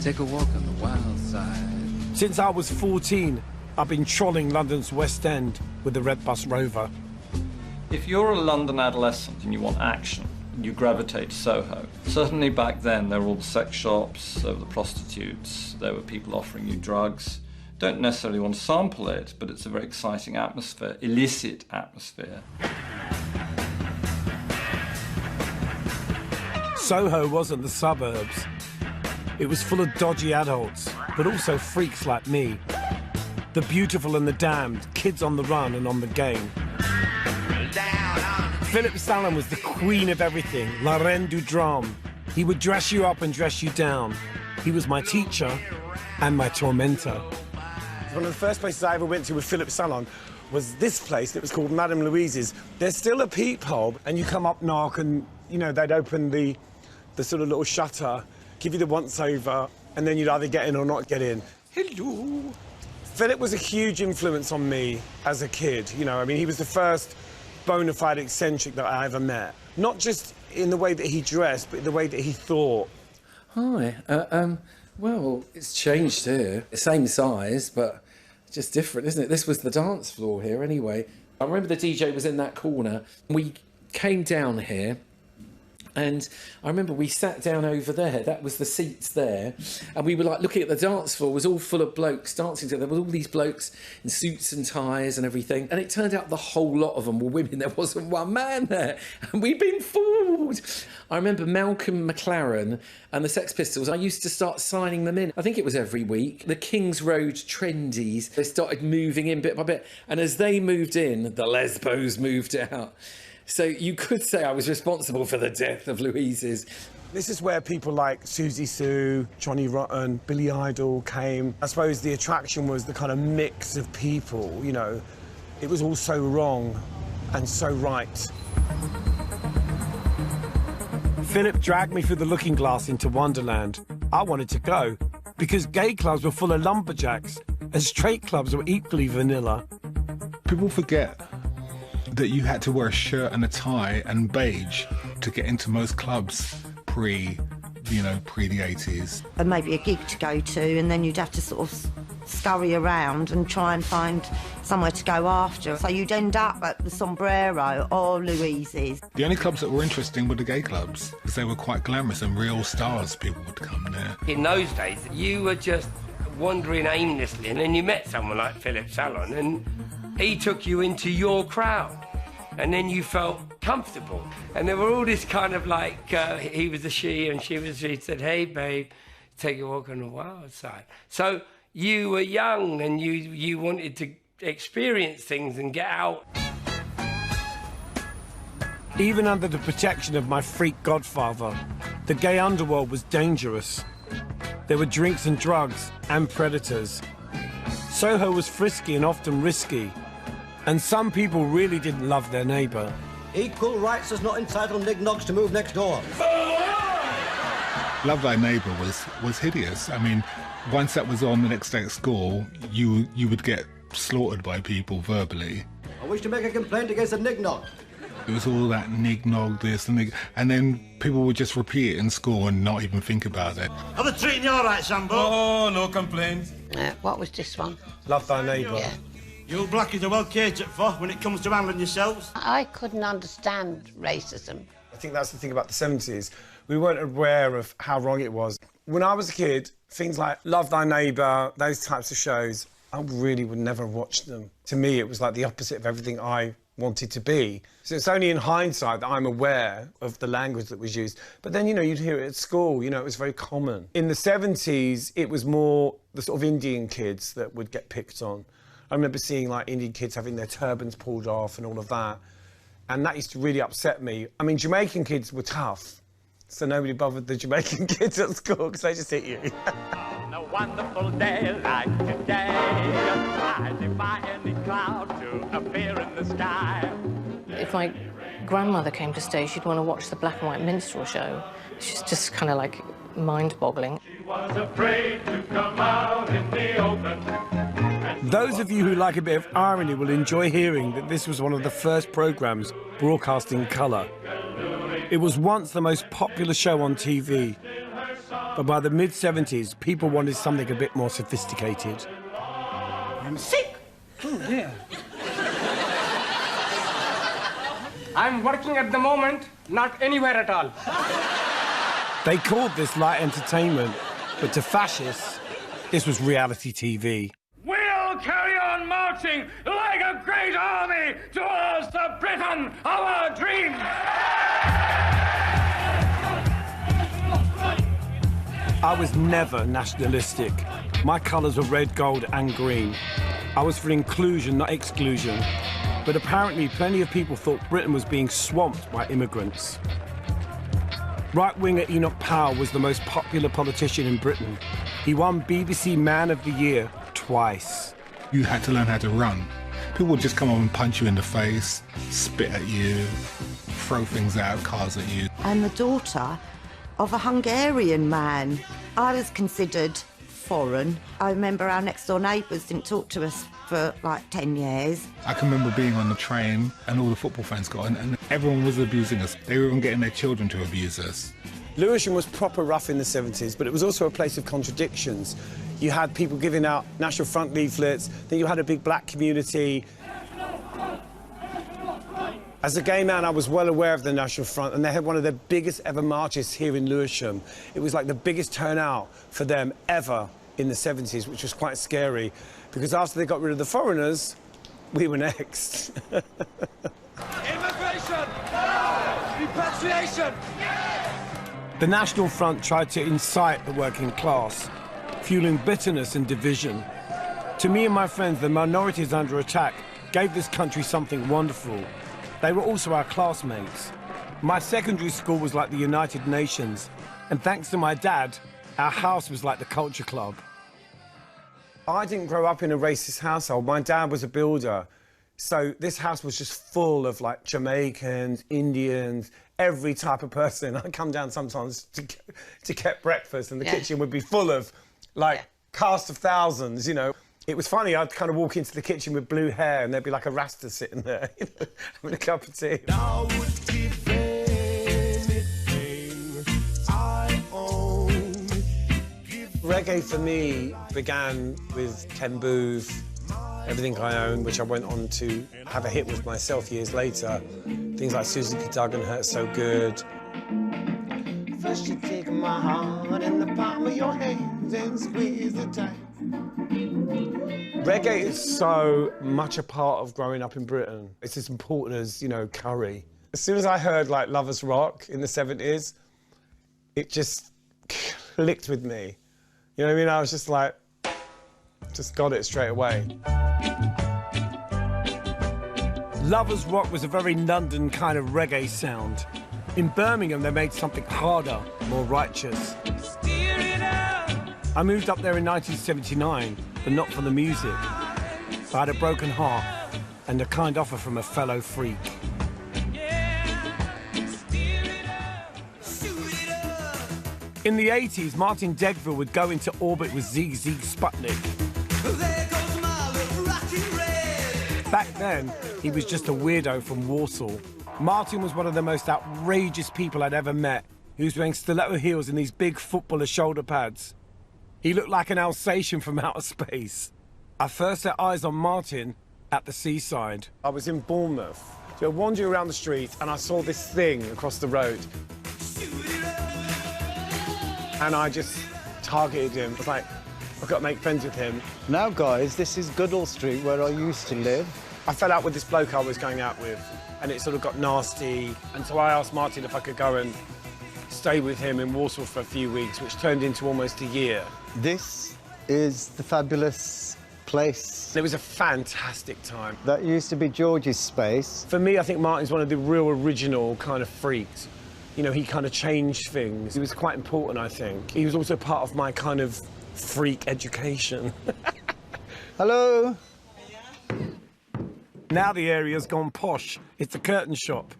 take a walk on the wild side. Since I was 14, I've been trolling London's West End with the Red Bus Rover. If you're a London adolescent and you want action, you gravitate to Soho. Certainly back then, there were all the sex shops, there were the prostitutes, there were people offering you drugs. Don't necessarily want to sample it, but it's a very exciting atmosphere, illicit atmosphere. Soho wasn't the suburbs. It was full of dodgy adults, but also freaks like me. The beautiful and the damned, kids on the run and on the game. Philip Salon was the queen of everything, la reine du drame. He would dress you up and dress you down. He was my teacher and my tormentor. One of the first places I ever went to with Philip Salon was this place that was called Madame Louise's. There's still a peephole, and you come up, knock, and you know, they'd open the sort of little shutter, give you the once-over, and then you'd either get in or not get in. Hello. Philip was a huge influence on me as a kid, you know. I mean, he was the first bona fide eccentric that I ever met. Not just in the way that he dressed, but the way that he thought. Hi. Well, it's changed here. Same size, but just different, isn't it? This was the dance floor here anyway. I remember the DJ was in that corner. We came down here, and I remember we sat down over there. That was the seats there. And we were like looking at the dance floor. It was all full of blokes dancing together. There were all these blokes in suits and ties and everything. And it turned out the whole lot of them were women. There wasn't one man there. And we'd been fooled. I remember Malcolm McLaren and the Sex Pistols. I used to start signing them in. I think it was every week. The Kings Road Trendies, they started moving in bit by bit. And as they moved in, the Lesbos moved out. So you could say I was responsible for the death of Louise's. This is where people like Susie Sue, Johnny Rotten, Billy Idol came. I suppose the attraction was the kind of mix of people, you know. It was all so wrong and so right. Philip dragged me through the looking glass into Wonderland. I wanted to go because gay clubs were full of lumberjacks and straight clubs were equally vanilla. People forget that you had to wear a shirt and a tie and beige to get into most clubs pre the 80s. And maybe a gig to go to, and then you'd have to sort of scurry around and try and find somewhere to go after. So you'd end up at the Sombrero or Louise's. The only clubs that were interesting were the gay clubs, because they were quite glamorous and real stars. People would come there. In those days, you were just wandering aimlessly, and then you met someone like Philip Salon, and he took you into your crowd. And then you felt comfortable. And there were all this kind of like, he was a she and she was he said, hey, babe, take a walk on the wild side. So you were young and you wanted to experience things and get out. Even under the protection of my freak godfather, the gay underworld was dangerous. There were drinks and drugs and predators. Soho was frisky and often risky. And some people really didn't love their neighbour. Equal rights does not entitle nignogs to move next door. Love Thy Neighbour was hideous. I mean, once that was on the next day at school, you would get slaughtered by people verbally. I wish to make a complaint against a nignog. It was all that nignog, this and nig, and then people would just repeat it in school and not even think about it. Are they treating you all right, Sambo? Oh, no complaints. What was this one? Love Thy Neighbour. Yeah. You blackies are well catered for when it comes to handling yourselves. I couldn't understand racism. I think that's the thing about the 70s. We weren't aware of how wrong it was. When I was a kid, things like Love Thy Neighbour, those types of shows, I really would never watch them. To me, it was like the opposite of everything I wanted to be. So it's only in hindsight that I'm aware of the language that was used. But then, you'd hear it at school, it was very common. In the 70s, it was more the sort of Indian kids that would get picked on. I remember seeing like Indian kids having their turbans pulled off and all of that. And that used to really upset me. I mean, Jamaican kids were tough. So nobody bothered the Jamaican kids at school because they just hit you. On a wonderful day like today, I defy any cloud to appear in the sky. If my grandmother came to stay, she'd want to watch the black and white minstrel show. She's just kind of like mind-boggling. She was afraid to come out in the open. Those of you who like a bit of irony will enjoy hearing that this was one of the first programmes broadcast in colour. It was once the most popular show on TV, but by the mid-70s, people wanted something a bit more sophisticated. I'm sick. Oh, dear. I'm working at the moment, not anywhere at all. They called this light entertainment, but to fascists, this was reality TV. We'll carry on marching like a great army towards the Britain of our dreams. I was never nationalistic. My colours were red, gold and green. I was for inclusion, not exclusion. But apparently plenty of people thought Britain was being swamped by immigrants. Right-winger Enoch Powell was the most popular politician in Britain. He won BBC Man of the Year twice. You had to learn how to run. People would just come up and punch you in the face, spit at you, throw things out, cars at you. I'm the daughter of a Hungarian man. I was considered foreign. I remember our next door neighbours didn't talk to us for like 10 years. I can remember being on the train and all the football fans got in and everyone was abusing us. They were even getting their children to abuse us. Lewisham was proper rough in the 70s, but it was also a place of contradictions. You had people giving out National Front leaflets, then you had a big black community. As a gay man, I was well aware of the National Front, and they had one of their biggest ever marches here in Lewisham. It was like the biggest turnout for them ever in the 70s, which was quite scary, because after they got rid of the foreigners, we were next. Immigration! Repatriation! The National Front tried to incite the working class, fueling bitterness and division. To me and my friends, the minorities under attack gave this country something wonderful. They were also our classmates. My secondary school was like the United Nations, and thanks to my dad, our house was like the culture club. I didn't grow up in a racist household. My dad was a builder. So this house was just full of like Jamaicans, Indians, every type of person. I'd come down sometimes to get breakfast and the kitchen would be full of like cast of thousands, you know. It was funny, I'd kind of walk into the kitchen with blue hair and there'd be like a Rasta sitting there, you know, having a cup of tea. Reggae for me began with Ken Booth, Everything I Own, which I went on to have a hit with myself years later. Things like Susie Cadogan, Hurt So Good. First you take my heart in the palm of your hands and squeeze it tight. Reggae is so much a part of growing up in Britain. It's as important as, you know, curry. As soon as I heard like Lovers Rock in the 70s, it just clicked with me. You know what I mean? I was just like, just got it straight away. Lovers Rock was a very London kind of reggae sound. In Birmingham, they made something harder, more righteous. I moved up there in 1979, but not for the music. I had a broken heart and a kind offer from a fellow freak. In the 80s, Martin Degville would go into orbit with ZZ Sputnik. Back then, he was just a weirdo from Warsaw. Martin was one of the most outrageous people I'd ever met. He was wearing stiletto heels and these big footballer shoulder pads. He looked like an Alsatian from outer space. I first set eyes on Martin at the seaside. I was in Bournemouth, so wandering around the street and I saw this thing across the road. And I just targeted him. I was like, I've got to make friends with him. Now, guys, this is Goodall Street, where I used to live. I fell out with this bloke I was going out with, and it sort of got nasty. And so I asked Martin if I could go and stay with him in Warsaw for a few weeks, which turned into almost a year. This is the fabulous place. It was a fantastic time. That used to be George's space. For me, I think Martin's one of the real original kind of freaks. You know, he kind of changed things. He was quite important, I think. He was also part of my kind of freak education. Hello. Now the area's gone posh. It's a curtain shop.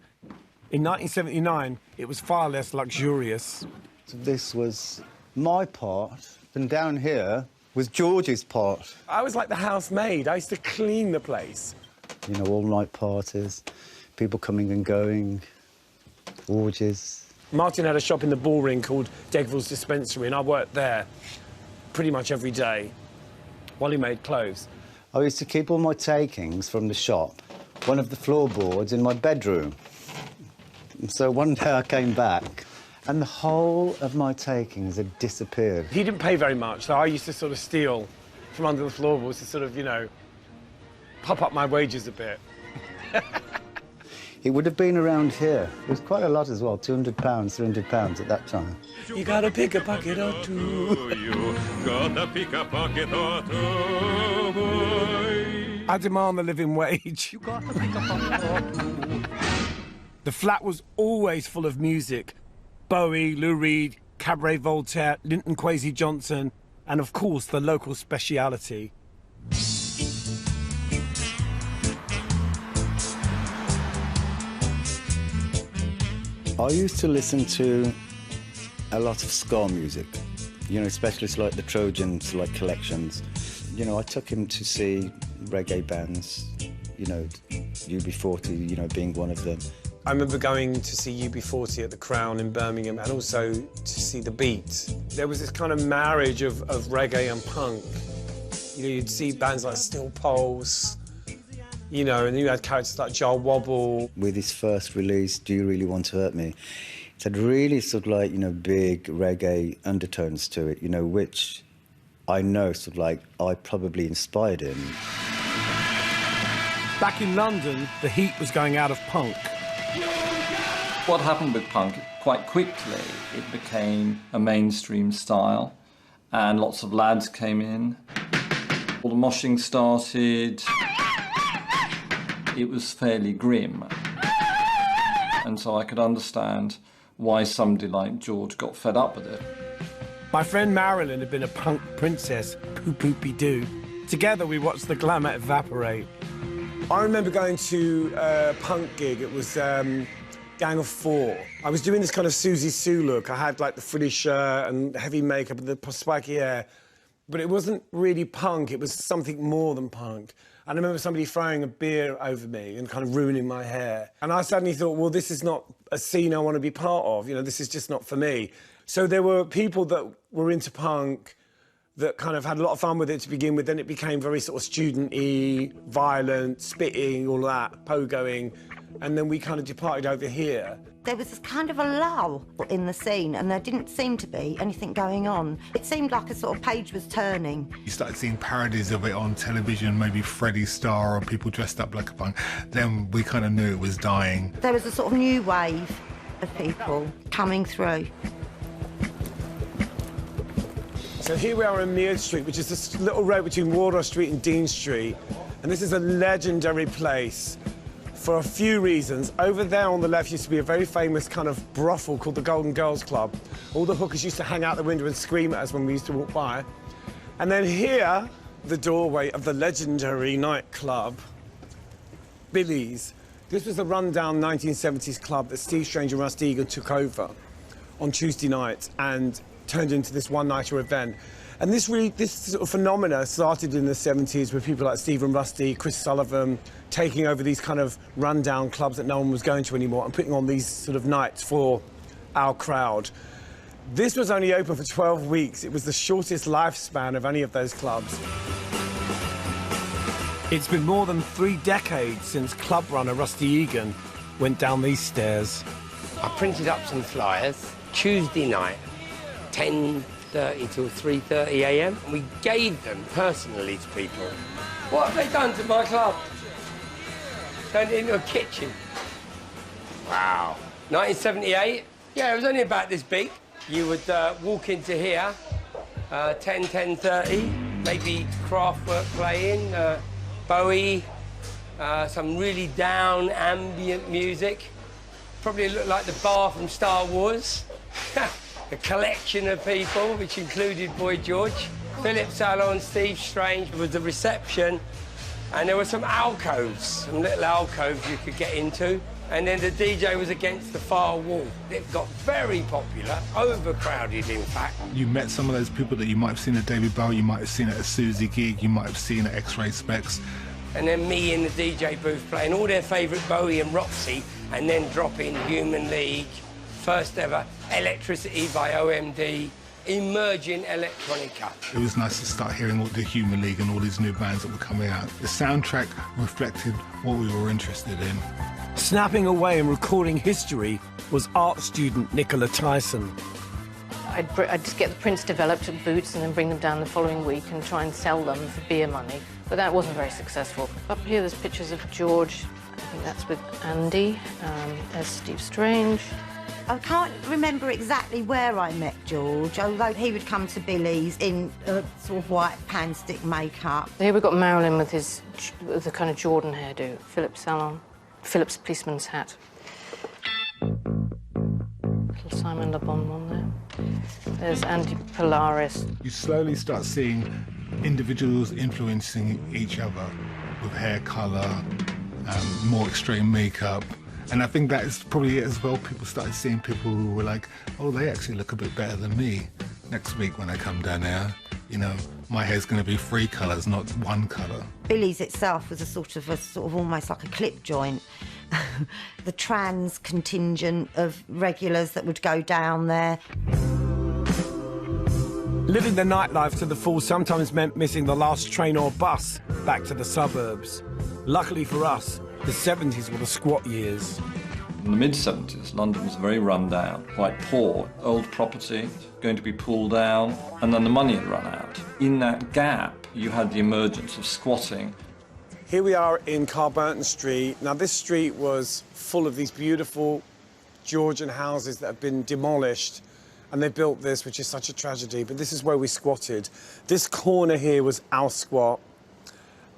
In 1979, it was far less luxurious. So this was my part, and down here was George's part. I was like the housemaid. I used to clean the place. You know, all-night parties, people coming and going, orgies. Martin had a shop in the Bullring called Degville's Dispensary, and I worked there pretty much every day while he made clothes. I used to keep all my takings from the shop, one of the floorboards in my bedroom. So one day I came back and the whole of my takings had disappeared. He didn't pay very much, so I used to sort of steal from under the floorboards to sort of, you know, pop up my wages a bit. It would have been around here. It was quite a lot as well, £200, £300 at that time. You gotta pick a pocket or two. You gotta pick a pocket or two, boy. I demand the living wage. You gotta pick a pocket or two. The flat was always full of music. Bowie, Lou Reed, Cabaret Voltaire, Linton Kwesi Johnson, and of course the local speciality. I used to listen to a lot of ska music, you know, especially like the Trojans, like collections. You know, I took him to see reggae bands, you know, UB40, you know, being one of them. I remember going to see UB40 at the Crown in Birmingham and also to see The Beat. There was this kind of marriage of reggae and punk. You know, you'd see bands like Steel Pulse, you know, and you had characters like Jar Wobble. With his first release, Do You Really Want to Hurt Me, it had really sort of like, you know, big reggae undertones to it, you know, which I know sort of like I probably inspired him. Back in London, the heat was going out of punk. What happened with punk, quite quickly, it became a mainstream style and lots of lads came in. All the moshing started. It was fairly grim. And so I could understand why somebody like George got fed up with it. My friend Marilyn had been a punk princess, poo-poopy-doo. Together we watched the glamour evaporate. I remember going to a punk gig. It was Gang of Four. I was doing this kind of Susie Sue look. I had like the frilly shirt and heavy makeup and the spiky hair. But it wasn't really punk, it was something more than punk. And I remember somebody throwing a beer over me and kind of ruining my hair. And I suddenly thought, well, this is not a scene I want to be part of. You know, this is just not for me. So there were people that were into punk that kind of had a lot of fun with it to begin with. Then it became very sort of student-y, violent, spitting, all that, pogoing. And then we kind of departed over here. There was this kind of a lull in the scene and there didn't seem to be anything going on. It seemed like a sort of page was turning. You started seeing parodies of it on television, maybe Freddie Starr or people dressed up like a punk. Then we kind of knew it was dying. There was a sort of new wave of people coming through. So here we are on Mead Street, which is this little road between Wardour Street and Dean Street. And this is a legendary place for a few reasons. Over there on the left used to be a very famous kind of brothel called the Golden Girls Club. All the hookers used to hang out the window and scream at us when we used to walk by. And then here, the doorway of the legendary nightclub, Billy's. This was a rundown 1970s club that Steve Strange and Rusty Egan took over on Tuesday night and turned into this one-nighter event. And this sort of phenomena started in the 70s with people like Steve and Rusty, Chris Sullivan, taking over these kind of rundown clubs that no one was going to anymore and putting on these sort of nights for our crowd. This was only open for 12 weeks. It was the shortest lifespan of any of those clubs. It's been more than 3 decades since club runner Rusty Egan went down these stairs. I printed up some flyers, Tuesday night, 10:30 till 3:30 a.m. We gave them personally to people. What have they done to my club? Turned it into a kitchen. Wow. 1978? Yeah, it was only about this big. You would walk into here, 10:30, maybe Kraftwerk playing, Bowie, some really down ambient music. Probably looked like the bar from Star Wars. A collection of people, which included Boy George. Philip Salon, Steve Strange was the reception. And there were some alcoves, some little alcoves you could get into. And then the DJ was against the far wall. It got very popular, overcrowded, in fact. You met some of those people that you might have seen at David Bowie, you might have seen at a Susie gig, you might have seen at X-Ray Specs. And then me in the DJ booth playing all their favourite Bowie and Roxy, and then dropping Human League, first ever Electricity by OMD, emerging electronica. It was nice to start hearing all the Human League and all these new bands that were coming out. The soundtrack reflected what we were interested in. Snapping away and recording history was art student Nicola Tyson. I'd just get the prints developed at Boots and then bring them down the following week and try and sell them for beer money. But that wasn't very successful. Up here there's pictures of George. I think that's with Andy. There's Steve Strange. I can't remember exactly where I met George, although he would come to Billy's in sort of white pan-stick makeup. Here we've got Marilyn with the kind of Jordan hairdo. Philip Salon. Philip's policeman's hat. Little Simon Le Bon one there. There's Andy Polaris. You slowly start seeing individuals influencing each other with hair colour, more extreme makeup, And I think that's probably it as well. People started seeing people who were like, oh, they actually look a bit better than me. Next week when I come down here, you know, my hair's going to be 3 colours, not 1 colour. Billy's itself was a sort of almost like a clip joint. The trans contingent of regulars that would go down there. Living the nightlife to the full sometimes meant missing the last train or bus back to the suburbs. Luckily for us, the 70s were the squat years. In the mid-70s, London was very run down, quite poor. Old property going to be pulled down, and then the money had run out. In that gap, you had the emergence of squatting. Here we are in Carburton Street. Now, this street was full of these beautiful Georgian houses that have been demolished, and they built this, which is such a tragedy, but this is where we squatted. This corner here was our squat,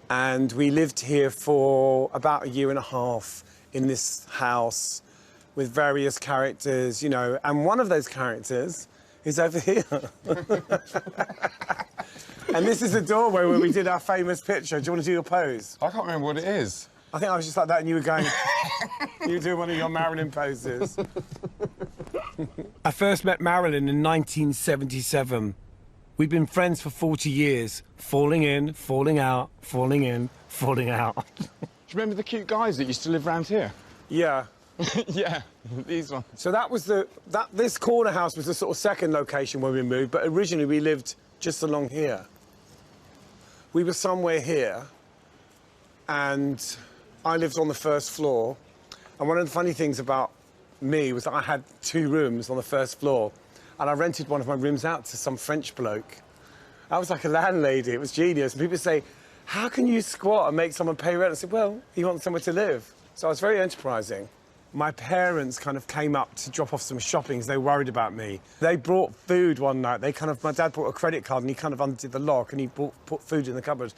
and we lived here for about 1.5 years in this house with various characters, you know, and one of those characters is over here. And this is the doorway where we did our famous picture. Do you want to do your pose? I can't remember what it is. I think I was just like that and you were going... you were doing one of your Marilyn poses. I first met Marilyn in 1977. We'd been friends for 40 years, falling in, falling out, falling in, falling out. Do you remember the cute guys that used to live around here? Yeah. Yeah, these ones. So that was this corner house was the sort of second location where we moved, but originally we lived just along here. We were somewhere here, and I lived on the first floor. And one of the funny things about me was that I had 2 rooms on the first floor, and I rented one of my rooms out to some French bloke. I was like a landlady. It was genius. And people say, how can you squat and make someone pay rent? I said, well, he wants somewhere to live. So I was very enterprising. My parents kind of came up to drop off some shopping because they were worried about me. They brought food one night. My dad brought a credit card and he kind of undid the lock and he put food in the cupboard.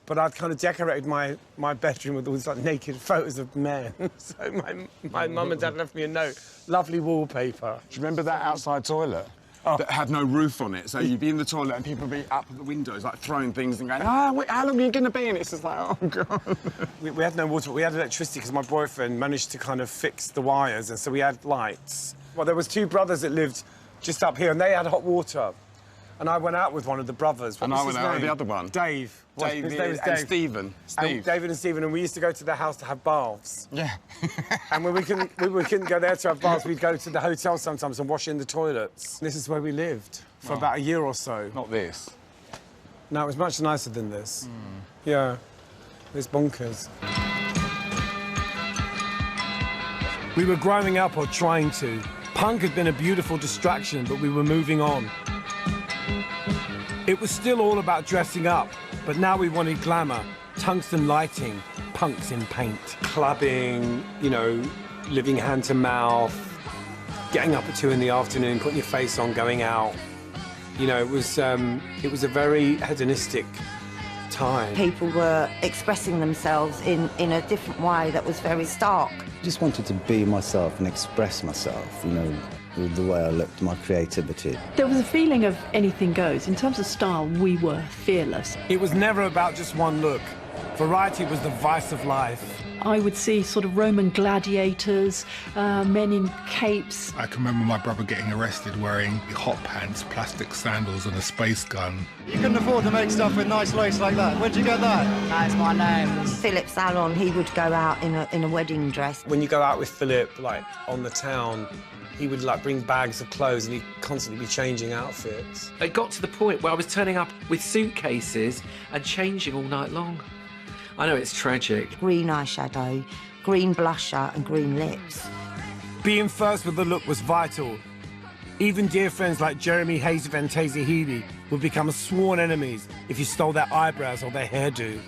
But I'd kind of decorated my bedroom with all these like naked photos of men. So my mum and dad left me a note. Lovely wallpaper. Do you remember that outside toilet? Oh. That had no roof on it, so you'd be in the toilet and people would be up at the windows, like throwing things and going, wait, how long are you going to be in? It's just like, oh, God. We had no water, but we had electricity because my boyfriend managed to kind of fix the wires, and so we had lights. Well, there was 2 brothers that lived just up here, and they had hot water. And I went out with one of the brothers. And I went out with the other one. Dave. Dave His name was and Dave. Stephen. David and Stephen, and we used to go to their house to have baths. Yeah. And when we couldn't go there to have baths, we'd go to the hotel sometimes and wash in the toilets. This is where we lived for about 1 year or so. Not this. No, it was much nicer than this. Yeah. It was bonkers. We were growing up, or trying to. Punk had been a beautiful distraction, but we were moving on. It was still all about dressing up, but now we wanted glamour, tungsten lighting, punks in paint. Clubbing, you know, living hand to mouth, getting up at 2 in the afternoon, putting your face on, going out. You know, it was a very hedonistic time. People were expressing themselves in a different way that was very stark. I just wanted to be myself and express myself, you know, with the way I looked, my creativity. There was a feeling of anything goes. In terms of style, we were fearless. It was never about just one look. Variety was the vice of life. I would see sort of Roman gladiators, men in capes. I can remember my brother getting arrested wearing hot pants, plastic sandals and a space gun. You couldn't afford to make stuff with nice lace like that. Where'd you get that? That's my name. Philip Salon, he would go out in a wedding dress. When you go out with Philip, like, on the town, he would, like, bring bags of clothes and he'd constantly be changing outfits. It got to the point where I was turning up with suitcases and changing all night long. I know it's tragic. Green eyeshadow, green blusher and green lips. Being first with the look was vital. Even dear friends like Jeremy Hayes and Taser Healy would become sworn enemies if you stole their eyebrows or their hairdo.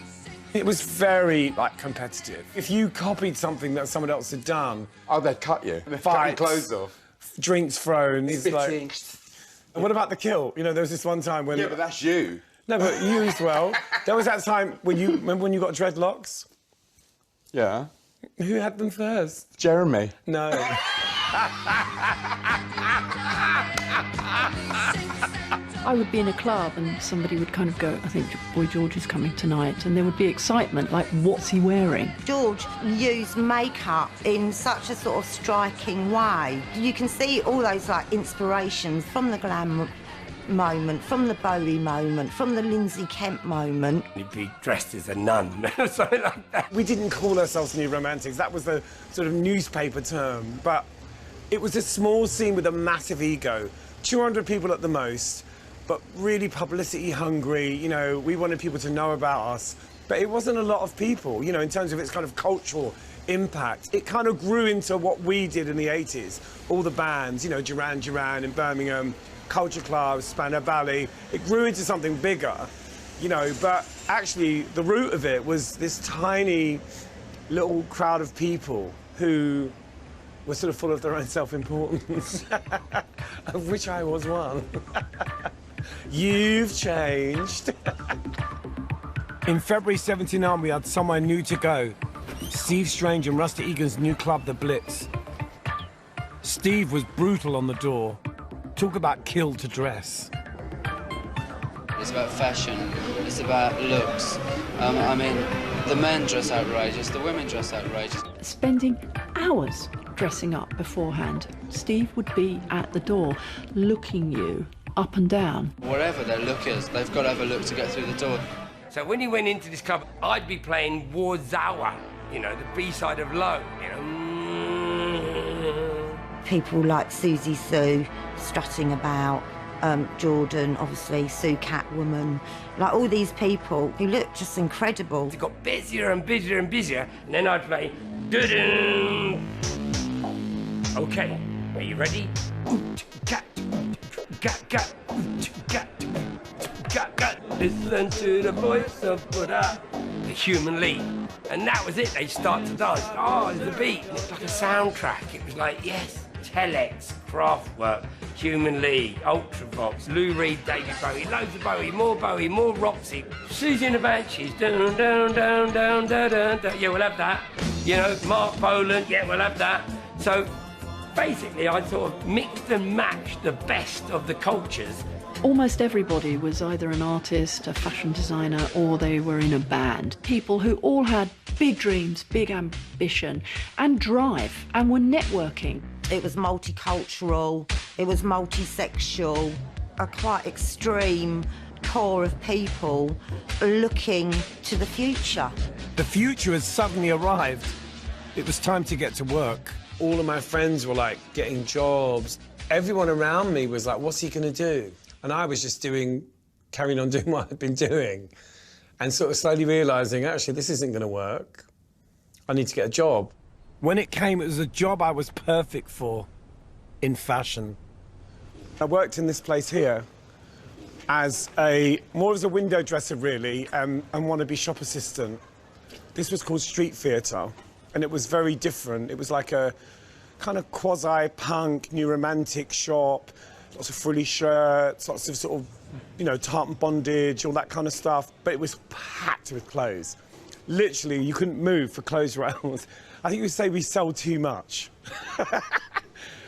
It was very, like, competitive. If you copied something that someone else had done... Oh, they'd cut you. They'd fights, cut your clothes off. Drinks thrown. It's like... Spitting. And what about the kilt? You know, there was this one time when... Yeah, but that's you. No, but you as well. There was that time when you... Remember when you got dreadlocks? Yeah. Who had them first? Jeremy. No. I would be in a club and somebody would kind of go, I think Boy George is coming tonight, and there would be excitement, like, what's he wearing? George used makeup in such a sort of striking way. You can see all those, like, inspirations from the glam moment, from the Bowie moment, from the Lindsay Kemp moment. He'd be dressed as a nun, something like that. We didn't call ourselves New Romantics. That was the sort of newspaper term. But it was a small scene with a massive ego. 200 people at the most, but really publicity hungry. You know, we wanted people to know about us. But it wasn't a lot of people, you know, in terms of its kind of cultural impact. It kind of grew into what we did in the 80s. All the bands, you know, Duran Duran in Birmingham, Culture Club, Spandau Ballet. It grew into something bigger, you know, but actually the root of it was this tiny little crowd of people who were sort of full of their own self-importance, of which I was one. You've changed. In February '79, we had somewhere new to go. Steve Strange and Rusty Egan's new club, The Blitz. Steve was brutal on the door. Talk about kill to dress. It's about fashion, it's about looks. I mean, the men dress outrageous, the women dress outrageous. Spending hours dressing up beforehand. Steve would be at the door, looking you up and down. Whatever their look is, they've got to have a look to get through the door. So when he went into this club, I'd be playing Warzawa, you know, the B-side of Low, you know. People like Susie Sue strutting about, Jordan, obviously, Sue Catwoman, like all these people who look just incredible. It got busier and busier and busier, and then I'd play, doo-doo. Okay, are you ready? Listen to the voice of Buddha, the Human League. And that was it, they start to dance. Oh, there's a beat, and it's like a soundtrack. It was like, yes, Telex, Kraftwerk, Human League, Ultravox, Lou Reed, David Bowie, loads of Bowie, more Roxy. Susie and the Banshees, down, down, down, down, down, down, down. Yeah, we'll have that. You know, Mark Boland, yeah, we'll have that. So basically, I sort of mixed and matched the best of the cultures. Almost everybody was either an artist, a fashion designer, or they were in a band. People who all had big dreams, big ambition, and drive, and were networking. It was multicultural, it was multi-sexual, a quite extreme core of people looking to the future. The future has suddenly arrived. It was time to get to work. All of my friends were like getting jobs. Everyone around me was like, what's he gonna do? And I was just carrying on doing what I'd been doing and sort of slowly realising, actually, this isn't gonna work. I need to get a job. When it came, it was a job I was perfect for, in fashion. I worked in this place here as more as a window dresser, really, and wannabe shop assistant. This was called Street Theatre, and it was very different. It was like a kind of quasi-punk, new romantic shop, lots of frilly shirts, lots of sort of, you know, tartan bondage, all that kind of stuff, but it was packed with clothes. Literally, you couldn't move for clothes rails. I think you would say we sold too much.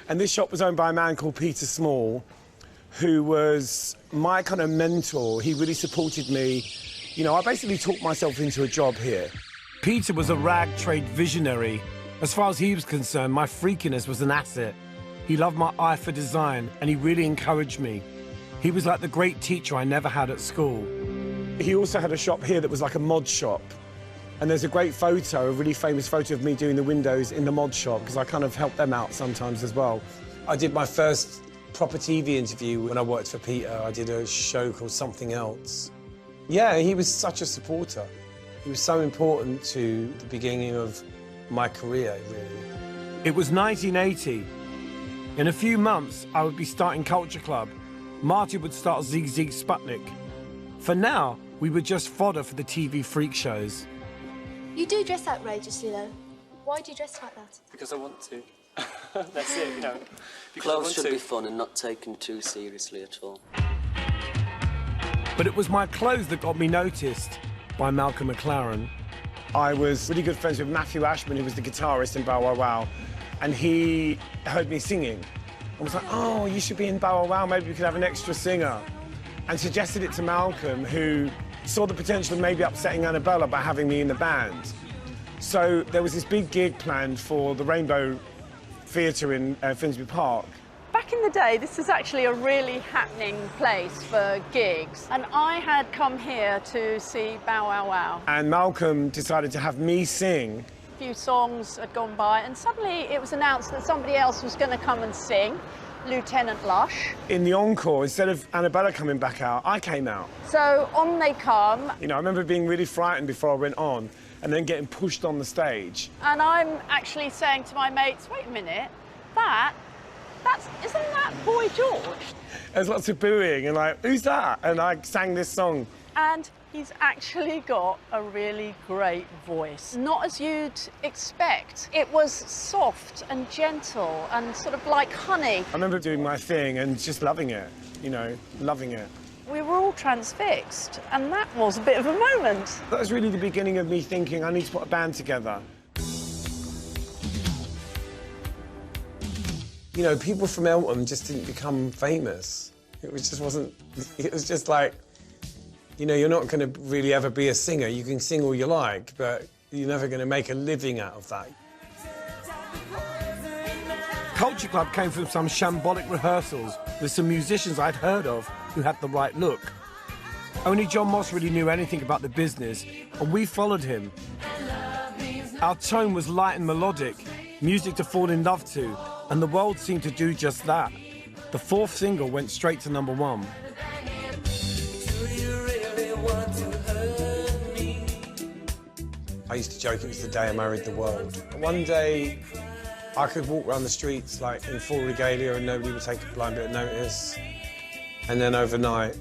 And this shop was owned by a man called Peter Small, who was my kind of mentor. He really supported me. You know, I basically talked myself into a job here. Peter was a rag trade visionary. As far as he was concerned, my freakiness was an asset. He loved my eye for design, and he really encouraged me. He was like the great teacher I never had at school. He also had a shop here that was like a mod shop. And there's a great photo, a really famous photo of me doing the windows in the mod shop, because I kind of helped them out sometimes as well. I did my first proper TV interview when I worked for Peter. I did a show called Something Else. Yeah, he was such a supporter. He was so important to the beginning of my career, really. It was 1980. In a few months, I would be starting Culture Club. Marty would start ZZ Sputnik. For now, we were just fodder for the TV freak shows. You do dress outrageously, though. Why do you dress like that? Because I want to. That's it, you know. Clothes should be fun and not taken too seriously at all. But it was my clothes that got me noticed by Malcolm McLaren. I was really good friends with Matthew Ashman, who was the guitarist in Bow Wow Wow, and he heard me singing. I was like, oh, you should be in Bow Wow Wow, maybe we could have an extra singer. and suggested it to Malcolm, who saw the potential of maybe upsetting Annabella by having me in the band. So there was this big gig planned for the Rainbow Theatre in Finsbury Park. Back in the day, this was actually a really happening place for gigs, and I had come here to see Bow Wow Wow. And Malcolm decided to have me sing. A few songs had gone by, and suddenly it was announced that somebody else was going to come and sing, Lieutenant Lush. In the encore, instead of Annabella coming back out, I came out. So on they come. You know, I remember being really frightened before I went on, and then getting pushed on the stage. And I'm actually saying to my mates, wait a minute, isn't that Boy George? There's lots of booing and like, who's that? And I sang this song. And he's actually got a really great voice. Not as you'd expect. It was soft and gentle and sort of like honey. I remember doing my thing and just loving it, you know, loving it. We were all transfixed, and that was a bit of a moment. That was really the beginning of me thinking I need to put a band together. You know, people from Eltham just didn't become famous. It was just like, you know, you're not going to really ever be a singer. You can sing all you like, but you're never going to make a living out of that. Culture Club came from some shambolic rehearsals with some musicians I'd heard of who had the right look. Only John Moss really knew anything about the business, and we followed him. Our tone was light and melodic, music to fall in love to, and the world seemed to do just that. The fourth single went straight to #1. I used to joke it was the day I married the world. One day, I could walk around the streets like in full regalia and nobody would take a blind bit of notice. And then overnight,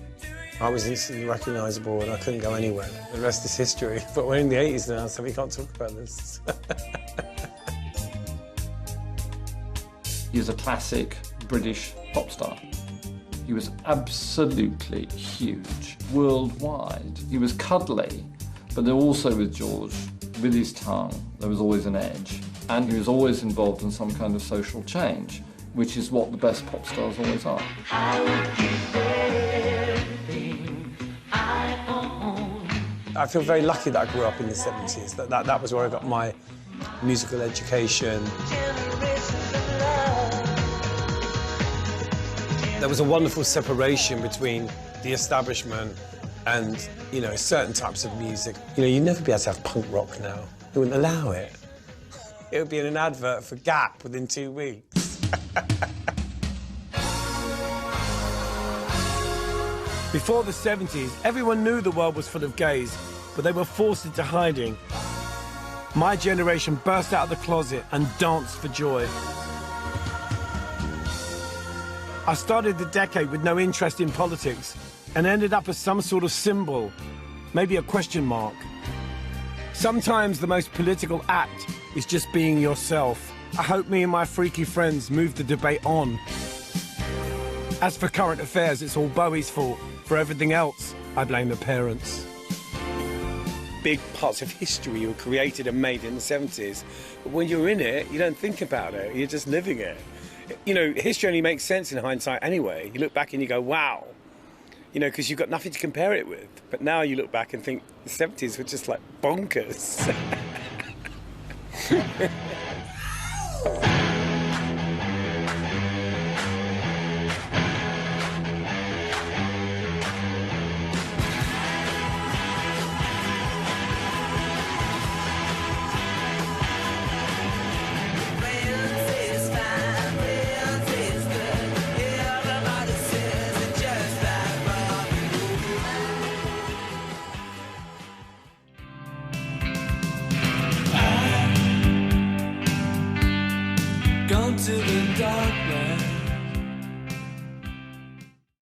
I was instantly recognisable and I couldn't go anywhere. The rest is history. But we're in the 80s now, so we can't talk about this. He was a classic British pop star. He was absolutely huge, worldwide. He was cuddly, but also with George, with his tongue, there was always an edge. And he was always involved in some kind of social change, which is what the best pop stars always are. I feel very lucky that I grew up in the 70s, that was where I got my musical education. There was a wonderful separation between the establishment and, you know, certain types of music. You know, you'd never be able to have punk rock now. They wouldn't allow it. It would be in an advert for Gap within 2 weeks. Before the 70s, everyone knew the world was full of gays, but they were forced into hiding. My generation burst out of the closet and danced for joy. I started the decade with no interest in politics and ended up as some sort of symbol, maybe a question mark. Sometimes the most political act is just being yourself. I hope me and my freaky friends move the debate on. As for current affairs, it's all Bowie's fault. For everything else, I blame the parents. Big parts of history were created and made in the 70s, but when you're in it, you don't think about it, you're just living it. You know, history only makes sense in hindsight anyway. You look back and you go, wow. You know, because you've got nothing to compare it with. But now you look back and think the 70s were just like bonkers. Gone to the darkness.